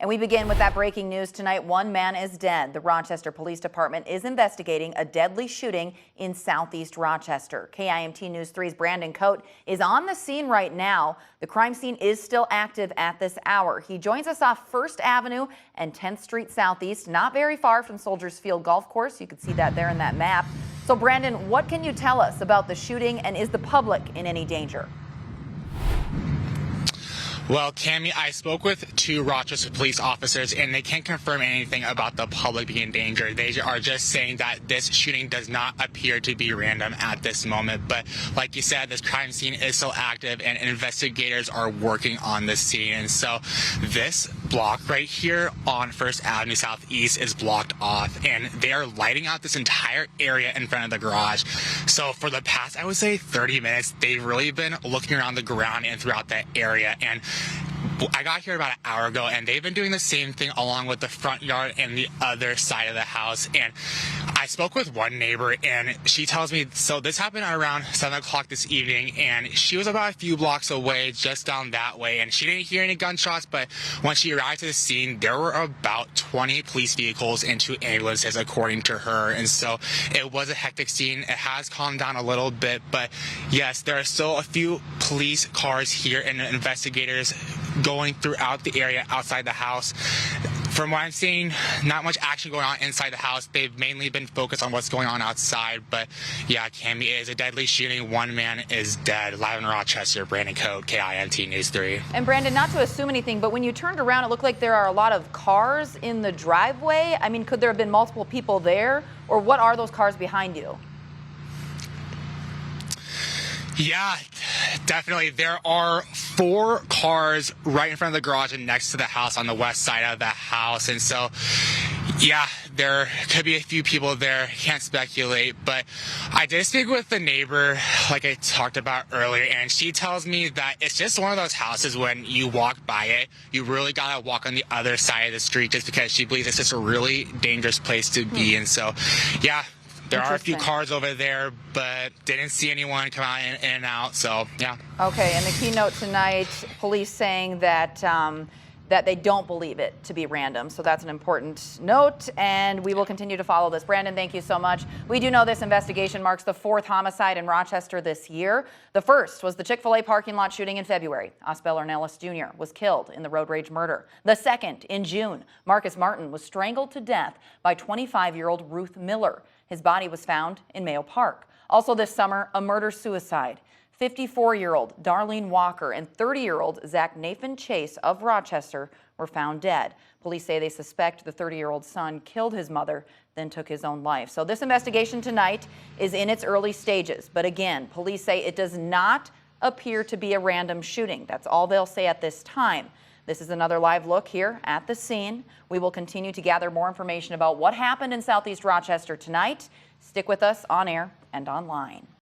And we begin with that breaking news tonight. One man is dead. The Rochester Police Department is investigating a deadly shooting in Southeast Rochester. KIMT News 3's Brandon Cote is on the scene right now. The crime scene is still active at this hour. He joins us off 1st Avenue and 10th Street Southeast, not very far from Soldiers Field Golf Course. You can see that there in that map. So Brandon, what can you tell us about the shooting, and is the public in any danger? Well, Tammy, I spoke with 2 Rochester police officers, and they can't confirm anything about the public being in danger. They are just saying that this shooting does not appear to be random at this moment. But like you said, this crime scene is still active, and investigators are working on the scene. And so this block right here on 1st Avenue Southeast is blocked off, and they are lighting out this entire area in front of the garage. So for the past, I would say 30 minutes, they've really been looking around the ground and throughout that area. And I got here about an hour ago, and they've been doing the same thing along with the front yard and the other side of the house. And I spoke with one neighbor, and she tells me, so this happened around 7 o'clock this evening, and she was about a few blocks away, just down that way, and she didn't hear any gunshots. But when she arrived to the scene, there were about 20 police vehicles and 2 ambulances, according to her. And so it was a hectic scene. It has calmed down a little bit, but yes, there are still a few police cars here and investigators going throughout the area outside the house. From what I'm seeing, not much action going on inside the house. They've mainly been focused on what's going on outside. But yeah, Cammy, it is a deadly shooting. One man is dead. Live in Rochester, Brandon Cote, KIMT News 3. And Brandon, not to assume anything, but when you turned around, it looked like there are a lot of cars in the driveway. I mean, could there have been multiple people there? Or what are those cars behind you? Yeah, definitely. There are 4 cars right in front of the garage and next to the house on the west side of the house. And so, yeah, there could be a few people there. Can't speculate. But I did speak with the neighbor, like I talked about earlier, and she tells me that it's just one of those houses when you walk by it, you really got to walk on the other side of the street, just because she believes it's just a really dangerous place to be. And so, yeah. There are a few cars over there, but didn't see anyone come out in and out, so yeah. Okay, and the keynote tonight, police saying that that they don't believe it to be random, so that's an important note, and we will continue to follow this. Brandon, thank you so much. We do know this investigation marks the 4th homicide in Rochester this year. The first was the Chick-fil-A parking lot shooting in February. Osbel Ornelas Jr. was killed in the road rage murder. The second, in June, Marcus Martin was strangled to death by 25-year-old Ruth Miller. His body was found in Mayo Park. Also this summer, a murder-suicide. 54-year-old Darlene Walker and 30-year-old Zach Nathan Chase of Rochester were found dead. Police say they suspect the 30-year-old son killed his mother, then took his own life. So this investigation tonight is in its early stages. But again, police say it does not appear to be a random shooting. That's all they'll say at this time. This is another live look here at the scene. We will continue to gather more information about what happened in Southeast Rochester tonight. Stick with us on air and online.